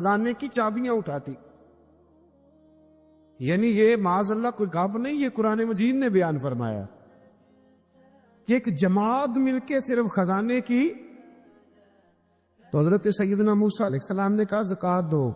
خزانے کی چابیاں اٹھاتی. یعنی یہ معاذ اللہ کوئی گپ نہیں، یہ قرآن مجید نے بیان فرمایا کہ ایک جماعت مل کے صرف خزانے کی. تو حضرت سیدنا موسیٰ علیہ السلام نے کہا زکوٰۃ دو.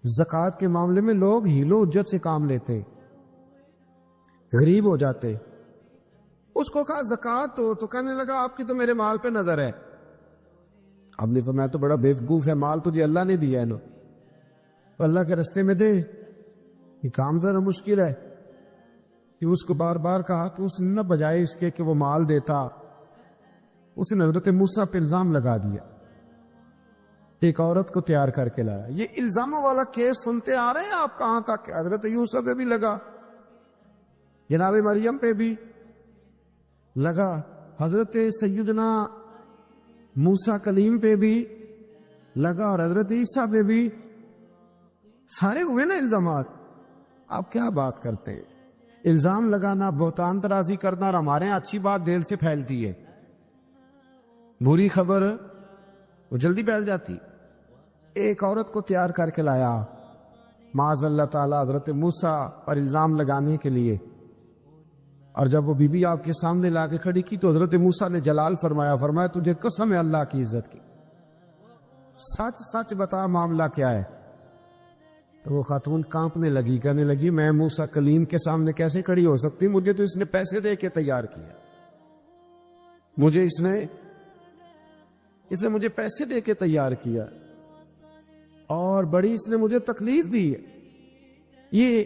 زکوٰۃ کے معاملے میں لوگ ہیل و حجت سے کام لیتے، غریب ہو جاتے. اس کو کہا زکوٰۃ دو تو کہنے لگا آپ کی تو میرے مال پہ نظر ہے. اب نے فرمایا تو بڑا بیوقوف ہے، مال تجھے اللہ نے دیا ہے نا، تو اللہ کے رستے میں دے. یہ کام ذرا مشکل ہے کہ اس کو بار بار کہا تو اس نے نہ بجائے اس کے کہ وہ مال دیتا، اس نے حضرت موسیٰ پہ الزام لگا دیا. ایک عورت کو تیار کر کے لایا. یہ الزاموں والا کیس سنتے آ رہے ہیں آپ کہاں تک؟ حضرت یوسف پہ بھی لگا، جناب مریم پہ بھی لگا، حضرت سیدنا موسیٰ کلیم پہ بھی لگا، اور حضرت عیسیٰ پہ بھی. سارے ہوئے نا الزامات. آپ کیا بات کرتے ہیں؟ الزام لگانا، بہتان ترازی کرنا، اور ہمارے یہاں اچھی بات دل سے پھیلتی ہے، بری خبر وہ جلدی پھیل جاتی. ایک عورت کو تیار کر کے لایا معاذ اللہ تعالیٰ حضرت موسیٰ پر الزام لگانے کے لیے. اور جب وہ بی بی آپ کے سامنے لا کے کھڑی کی تو حضرت موسیٰ نے جلال فرمایا تجھے قسم ہے اللہ کی عزت کی، سچ سچ بتا معاملہ کیا ہے. تو وہ خاتون کانپنے لگی، کہنے لگی میں موسیٰ کلیم کے سامنے کیسے کھڑی ہو سکتی؟ مجھے تو اس نے پیسے دے کے تیار کیا، مجھے اس نے مجھے پیسے دے کے تیار کیا، اور بڑی اس نے مجھے تکلیف دی ہے. یہ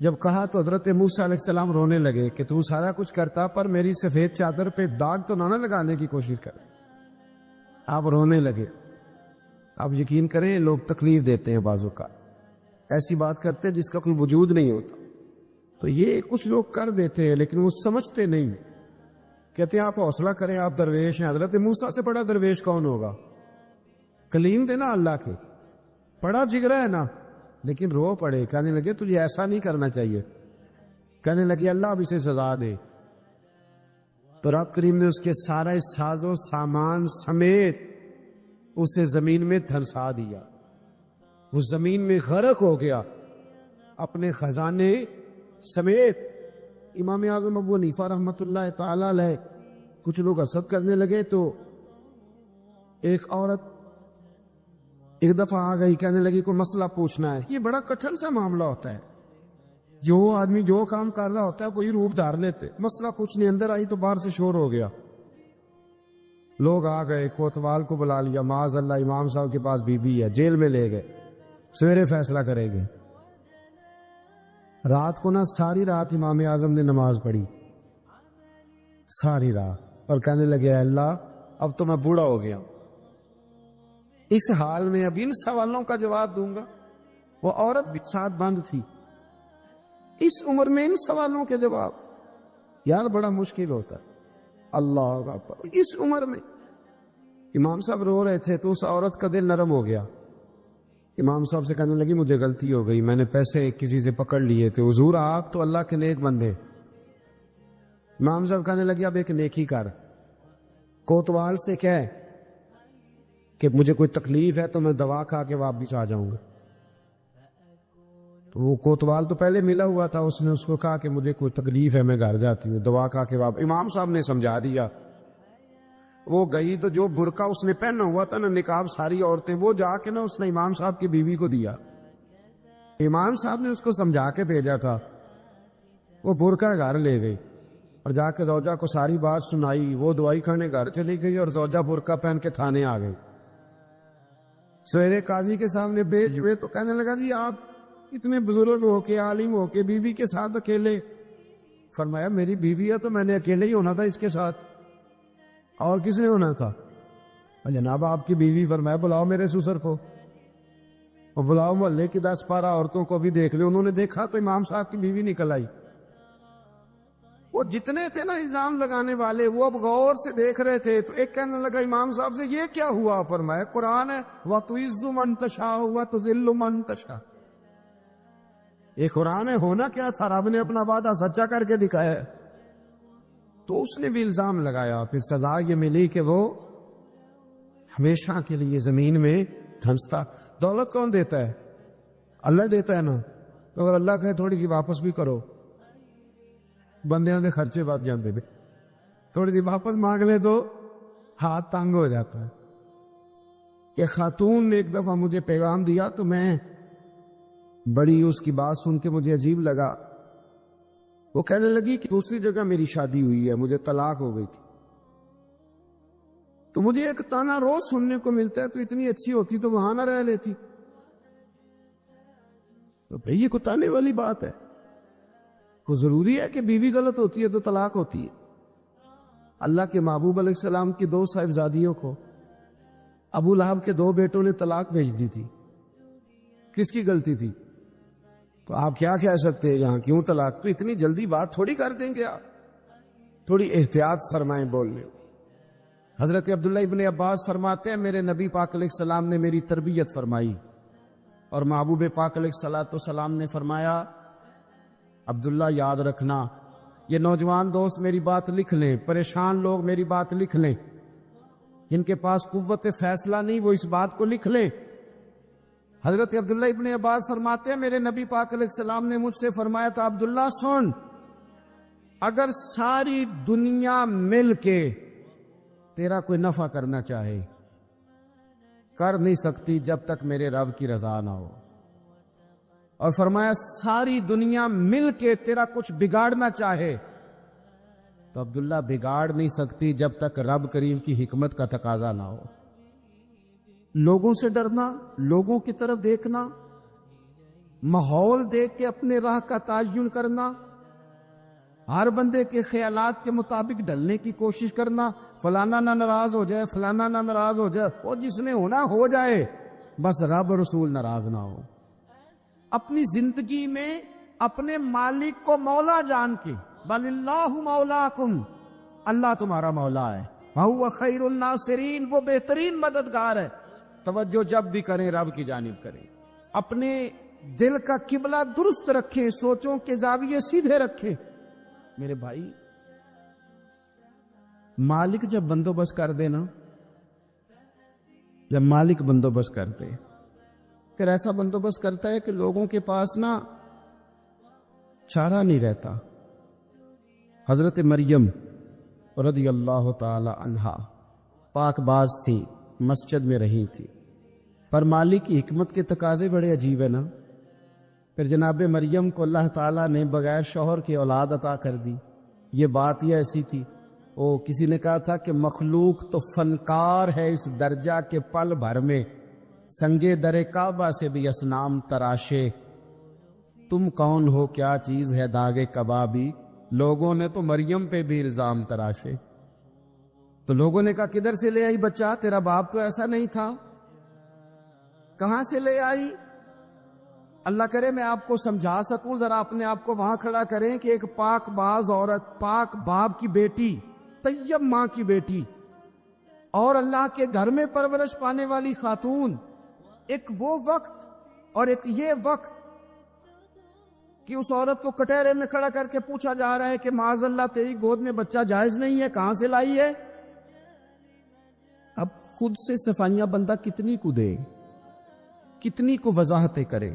جب کہا تو حضرت موسیٰ علیہ السلام رونے لگے کہ تو سارا کچھ کرتا پر میری سفید چادر پہ داغ تو نہ لگانے کی کوشش کر. آپ رونے لگے. آپ یقین کریں لوگ تکلیف دیتے ہیں، بعضوں کا ایسی بات کرتے ہیں جس کا کوئی وجود نہیں ہوتا. تو یہ کچھ لوگ کر دیتے ہیں لیکن وہ سمجھتے نہیں. کہتے ہیں آپ حوصلہ کریں، آپ درویش ہیں. حضرت موسیٰ سے بڑا درویش کون ہوگا؟ کلیم تھے نا اللہ کے، بڑا جگرا ہے نا. لیکن رو پڑے، کہنے لگے تجھے ایسا نہیں کرنا چاہیے. کہنے لگے اللہ اب اسے سزا دے. تو رب کریم نے اس کے سارا ساز و سامان سمیت اسے زمین میں دھنسا دیا. وہ زمین میں غرق ہو گیا اپنے خزانے سمیت. امام اعظم ابو حنیفہ رحمۃ اللہ تعالی علیہ کچھ لوگ حسد کرنے لگے تو ایک عورت ایک دفعہ آ گئی، کہنے لگی کوئی مسئلہ پوچھنا ہے. یہ بڑا کٹھن سا معاملہ ہوتا ہے، جو آدمی جو کام کر رہا ہوتا ہے کوئی روپ دھار لیتے. مسئلہ کچھ نہیں، اندر آئی تو باہر سے شور ہو گیا. لوگ آ گئے، کوتوال کو بلا لیا، معاذ اللہ امام صاحب کے پاس بی بی ہے، جیل میں لے گئے، سویرے فیصلہ کریں گے. رات کو نا ساری رات امام اعظم نے نماز پڑھی، ساری رات، اور کہنے لگے اے اللہ اب تو میں بوڑھا ہو گیا، اس حال میں اب ان سوالوں کا جواب دوں گا. وہ عورت بھی ساتھ بند تھی، اس عمر میں ان سوالوں کے جواب یار بڑا مشکل ہوتا ہے. اللہ اکبر. اس عمر میں امام صاحب رو رہے تھے تو اس عورت کا دل نرم ہو گیا. امام صاحب سے کہنے لگی مجھے غلطی ہو گئی، میں نے پیسے کسی سے پکڑ لیے تھے. حضور آپ تو اللہ کے نیک بندے. امام صاحب کہنے لگی اب ایک نیکی کر، کوتوال سے کہہ کہ مجھے کوئی تکلیف ہے تو میں دوا کھا کے واپس آ جاؤں گا. تو وہ کوتوال تو پہلے ملا ہوا تھا، اس نے اس کو کہا کہ مجھے کوئی تکلیف ہے میں گھر جاتی ہوں، دوا کھا کے واپس. امام صاحب نے سمجھا دیا. وہ گئی تو جو برقع اس نے پہنا ہوا تھا نا نقاب ساری عورتیں، وہ جا کے نا اس نے امام صاحب کی بیوی کو دیا. امام صاحب نے اس کو سمجھا کے بھیجا تھا. وہ برقع گھر لے گئی اور جا کے زوجہ کو ساری بات سنائی. وہ دوائی کھانے گھر چلی گئی اور زوجہ برقع پہن کے تھانے آ گئی. سویرے قاضی کے سامنے بھیج ہوئے تو کہنے لگا جی آپ اتنے بزرگ ہو کے عالم ہو کے بیوی کے ساتھ اکیلے. فرمایا میری بیوی ہے تو میں نے اکیلے ہی ہونا تھا اس کے ساتھ، اور کس نے ہونا تھا؟ جناب آپ کی بیوی. فرمایا بلاؤ میرے سسر کو، اور بلاؤ محلے کی 10-12 عورتوں کو بھی دیکھ لے. انہوں نے دیکھا تو امام صاحب کی بیوی نکل آئی. وہ جتنے تھے نا الزام لگانے والے وہ اب غور سے دیکھ رہے تھے. تو ایک کہنے لگا امام صاحب سے یہ کیا ہوا؟ فرمایا قرآن ہے وَتُعِزُّ مَن تَشَاءُ وَتُذِلُّ مَن تَشَاءُ. یہ قرآن ہے، ہونا کیا تھا؟ رب نے اپنا وعدہ سچا کر کے دکھایا ہے. تو اس نے بھی الزام لگایا. پھر سزا یہ ملی کہ وہ ہمیشہ کے لیے زمین میں ہنستا. دولت کون دیتا ہے؟ اللہ دیتا ہے نا. تو اگر اللہ کہے تھوڑی سی واپس بھی کرو, بندیاں دے خرچے بات جاندے نے, تھوڑی سی واپس مانگ لے تو ہاتھ تنگ ہو جاتا ہے. کہ خاتون نے ایک دفعہ مجھے پیغام دیا تو میں بڑی اس کی بات سن کے مجھے عجیب لگا. وہ کہنے لگی کہ دوسری جگہ میری شادی ہوئی ہے, مجھے طلاق ہو گئی تھی, تو مجھے ایک تانا روز سننے کو ملتا ہے تو اتنی اچھی ہوتی تو وہاں نہ رہ لیتی. تو بھئی یہ کوئی تانے والی بات ہے؟ کو ضروری ہے کہ بیوی غلط ہوتی ہے تو طلاق ہوتی ہے؟ اللہ کے محبوب علیہ السلام کی 2 صاحبزادیوں کو ابو لہب کے 2 بیٹوں نے طلاق بھیج دی تھی. کس کی غلطی تھی؟ تو آپ کیا کہہ سکتے ہیں یہاں کیوں طلاق؟ تو اتنی جلدی بات تھوڑی کر دیں گے آپ, تھوڑی احتیاط فرمائیں بولنے. حضرت عبداللہ ابن عباس فرماتے ہیں میرے نبی پاک علیہ السلام نے میری تربیت فرمائی, اور محبوب پاک علیہ السلام نے فرمایا عبداللہ یاد رکھنا, یہ نوجوان دوست میری بات لکھ لیں, پریشان لوگ میری بات لکھ لیں, جن کے پاس قوت فیصلہ نہیں وہ اس بات کو لکھ لیں. حضرت عبداللہ ابن عباس فرماتے ہیں میرے نبی پاک علیہ السلام نے مجھ سے فرمایا تھا عبداللہ سن, اگر ساری دنیا مل کے تیرا کوئی نفع کرنا چاہے کر نہیں سکتی جب تک میرے رب کی رضا نہ ہو. اور فرمایا ساری دنیا مل کے تیرا کچھ بگاڑنا چاہے تو عبداللہ بگاڑ نہیں سکتی جب تک رب کریم کی حکمت کا تقاضا نہ ہو. لوگوں سے ڈرنا, لوگوں کی طرف دیکھنا, ماحول دیکھ کے اپنے راہ کا تعین کرنا, ہر بندے کے خیالات کے مطابق ڈھلنے کی کوشش کرنا, فلانا نہ ناراض ہو جائے, فلانا نہ ناراض ہو جائے, وہ جس نے ہونا ہو جائے, بس رب رسول ناراض نہ ہو. اپنی زندگی میں اپنے مالک کو مولا جان کے, بل اللہ مولاکم, اللہ تمہارا مولا ہے, وَهُوَ خَيْرُ النَّاصِرِينَ, وہ بہترین مددگار ہے. توجہ جب بھی کریں رب کی جانب کریں, اپنے دل کا قبلہ درست رکھیں, سوچوں کے زاویے سیدھے رکھیں. میرے بھائی مالک جب بندوبست کر دے نا, جب مالک بندوبست کر دے پھر ایسا بندوبست کرتا ہے کہ لوگوں کے پاس نا چارہ نہیں رہتا. حضرت مریم رضی اللہ تعالی عنہا پاک باز تھی, مسجد میں رہی تھی, پر مالک کی حکمت کے تقاضے بڑے عجیب ہے نا. پھر جناب مریم کو اللہ تعالیٰ نے بغیر شوہر کی اولاد عطا کر دی. یہ بات ہی ایسی تھی, او کسی نے کہا تھا کہ مخلوق تو فنکار ہے اس درجہ کے پل بھر میں سنگے در کعبہ سے بھی اصنام تراشے, تم کون ہو کیا چیز ہے داغے کبابی, لوگوں نے تو مریم پہ بھی الزام تراشے. تو لوگوں نے کہا کدھر سے لے آئی بچہ, تیرا باپ تو ایسا نہیں تھا, کہاں سے لے آئی؟ اللہ کرے میں آپ کو سمجھا سکوں, ذرا اپنے آپ کو وہاں کھڑا کریں کہ ایک پاک باز عورت, پاک باپ کی بیٹی, طیب ماں کی بیٹی, اور اللہ کے گھر میں پرورش پانے والی خاتون, ایک وہ وقت اور ایک یہ وقت کہ اس عورت کو کٹہرے میں کھڑا کر کے پوچھا جا رہا ہے کہ معاذ اللہ تیری گود میں بچہ جائز نہیں ہے, کہاں سے لائی ہے؟ اب خود سے صفائیاں بندہ کتنی کو دے, کتنی کو وضاحتیں کرے.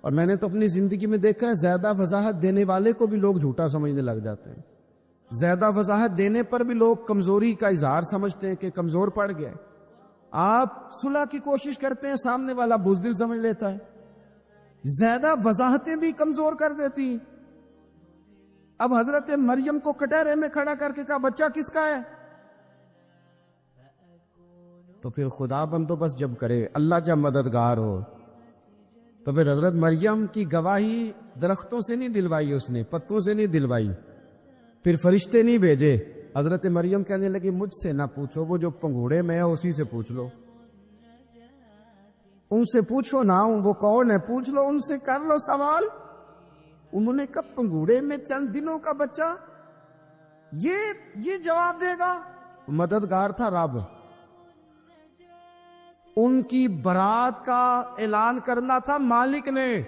اور میں نے تو اپنی زندگی میں دیکھا ہے زیادہ وضاحت دینے والے کو بھی لوگ جھوٹا سمجھنے لگ جاتے ہیں. زیادہ وضاحت دینے پر بھی لوگ کمزوری کا اظہار سمجھتے ہیں کہ کمزور پڑ گیا. آپ صلح کی کوشش کرتے ہیں, سامنے والا بزدل سمجھ لیتا ہے. زیادہ وضاحتیں بھی کمزور کر دیتی ہیں. اب حضرت مریم کو کٹہرے میں کھڑا کر کے کہا بچہ کس کا ہے؟ تو پھر خدا بندوبست جب کرے, اللہ جب مددگار ہو, تو پھر حضرت مریم کی گواہی درختوں سے نہیں دلوائی, اس نے پتوں سے نہیں دلوائی, پھر فرشتے نہیں بھیجے. حضرت مریم کہنے لگی مجھ سے نہ پوچھو, وہ جو پنگوڑے میں ہے اسی سے پوچھ لو, ان سے پوچھو نا, وہ کون ہے پوچھ لو, ان سے کر لو سوال. انہوں نے کب پنگوڑے میں چند دنوں کا بچہ, یہ جواب دے گا؟ مددگار تھا رب. ان کی برات کا اعلان کرنا تھا مالک نے,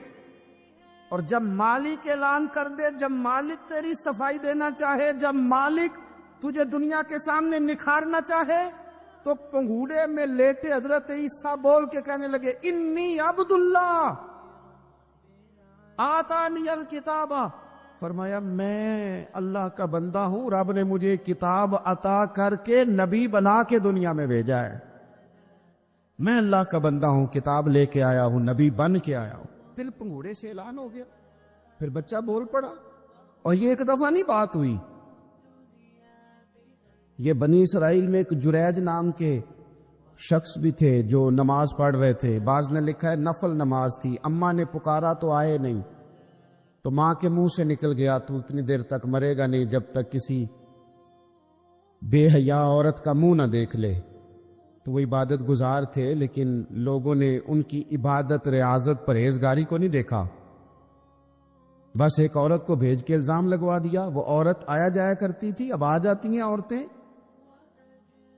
اور جب مالک اعلان کر دے, جب مالک تیری صفائی دینا چاہے, جب مالک تجھے دنیا کے سامنے نکھارنا چاہے, تو پنگوڑے میں لیٹے حضرت عیسیٰ بول کے کہنے لگے انی عبداللہ آتانی الکتاب، فرمایا میں اللہ کا بندہ ہوں، رب نے مجھے کتاب عطا کر کے نبی بنا کے دنیا میں بھیجا ہے، میں اللہ کا بندہ ہوں، کتاب لے کے آیا ہوں، نبی بن کے آیا ہوں۔ پھر پنگوڑے سے اعلان ہو گیا، پھر بچہ بول پڑا، اور یہ ایک دفعہ نہیں بات ہوئی۔ یہ بنی اسرائیل میں ایک جریج نام کے شخص بھی تھے جو نماز پڑھ رہے تھے، بعض نے لکھا ہے نفل نماز تھی، اماں نے پکارا تو آئے نہیں، تو ماں کے منہ سے نکل گیا تو اتنی دیر تک مرے گا نہیں جب تک کسی بے حیا عورت کا منہ نہ دیکھ لے۔ تو وہ عبادت گزار تھے، لیکن لوگوں نے ان کی عبادت، ریاضت، پرہیزگاری کو نہیں دیکھا، بس ایک عورت کو بھیج کے الزام لگوا دیا۔ وہ عورت آیا جایا کرتی تھی، اب آ جاتی ہیں عورتیں،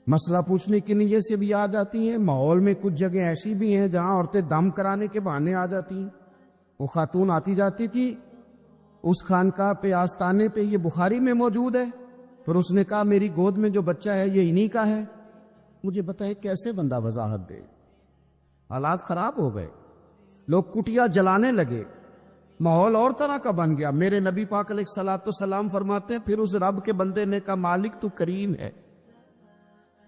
مسئلہ پوچھنے کی نیت سے بھی آ جاتی ہیں۔ ماحول میں کچھ جگہ ایسی بھی ہیں جہاں عورتیں دم کرانے کے بہانے آ جاتی ہیں۔ وہ خاتون آتی جاتی تھی اس خانقاہ پہ، آستانے پہ، یہ بخاری میں موجود ہے، پھر اس نے کہا میری گود میں جو بچہ ہے یہ انہی کا ہے، مجھے بتائے کیسے بندہ وضاحت دے۔ حالات خراب ہو گئے، لوگ کٹیا جلانے لگے، ماحول اور طرح کا بن گیا۔ میرے نبی پاک علیہ الصلوۃ والسلام فرماتے ہیں پھر اس رب کے بندے نے کہا مالک تو کریم ہے،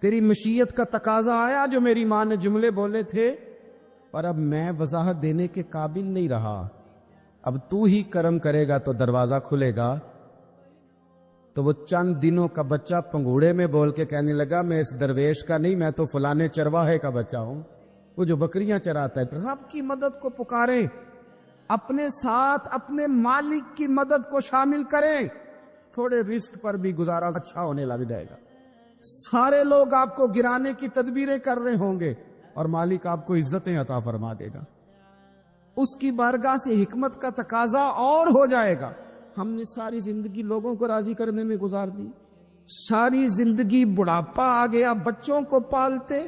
تیری مشیت کا تقاضا آیا جو میری ماں نے جملے بولے تھے، پر اب میں وضاحت دینے کے قابل نہیں رہا، اب تو ہی کرم کرے گا تو دروازہ کھلے گا۔ تو وہ چند دنوں کا بچہ پنگوڑے میں بول کے کہنے لگا میں اس درویش کا نہیں، میں تو فلانے چرواہے کا بچہ ہوں، وہ جو بکریاں چراتا ہے۔ رب کی مدد کو پکاریں، اپنے ساتھ اپنے مالک کی مدد کو شامل کریں، تھوڑے رزق پر بھی گزارا اچھا ہونے لگ جائے گا۔ سارے لوگ آپ کو گرانے کی تدبیریں کر رہے ہوں گے اور مالک آپ کو عزتیں عطا فرما دے گا، اس کی بارگاہ سے حکمت کا تقاضا اور ہو جائے گا۔ ہم نے ساری زندگی لوگوں کو راضی کرنے میں گزار دی، ساری زندگی بڑھاپا آ گیا بچوں کو پالتے،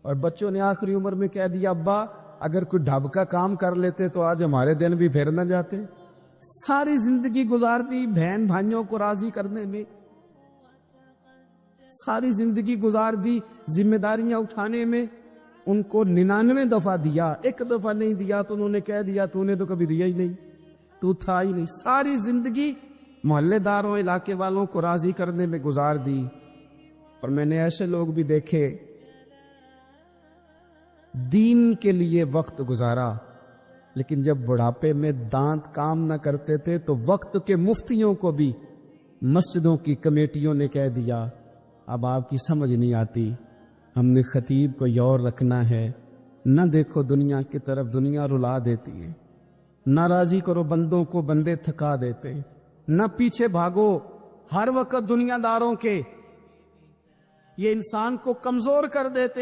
اور بچوں نے آخری عمر میں کہہ دیا ابا اگر کوئی ڈھب کا کام کر لیتے تو آج ہمارے دن بھی پھر نہ جاتے۔ ساری زندگی گزار دی بہن بھائیوں کو راضی کرنے میں، ساری زندگی گزار دی ذمہ داریاں اٹھانے میں، ان کو 99 دفعہ دیا، ایک دفعہ نہیں دیا تو انہوں نے کہہ دیا تو نے تو کبھی دیا ہی نہیں، تو تھا ہی نہیں۔ ساری زندگی محلے داروں، علاقے والوں کو راضی کرنے میں گزار دی۔ اور میں نے ایسے لوگ بھی دیکھے دین کے لیے وقت گزارا، لیکن جب بڑھاپے میں دانت کام نہ کرتے تھے تو وقت کے مفتیوں کو بھی مسجدوں کی کمیٹیوں نے کہہ دیا اب آپ کی سمجھ نہیں آتی، ہم نے خطیب کو یور رکھنا ہے، نہ دیکھو دنیا کی طرف، دنیا رلا دیتی ہے، نہ راضی کرو بندوں کو، بندے تھکا دیتے، نہ پیچھے بھاگو ہر وقت دنیا داروں کے، یہ انسان کو کمزور کر دیتے۔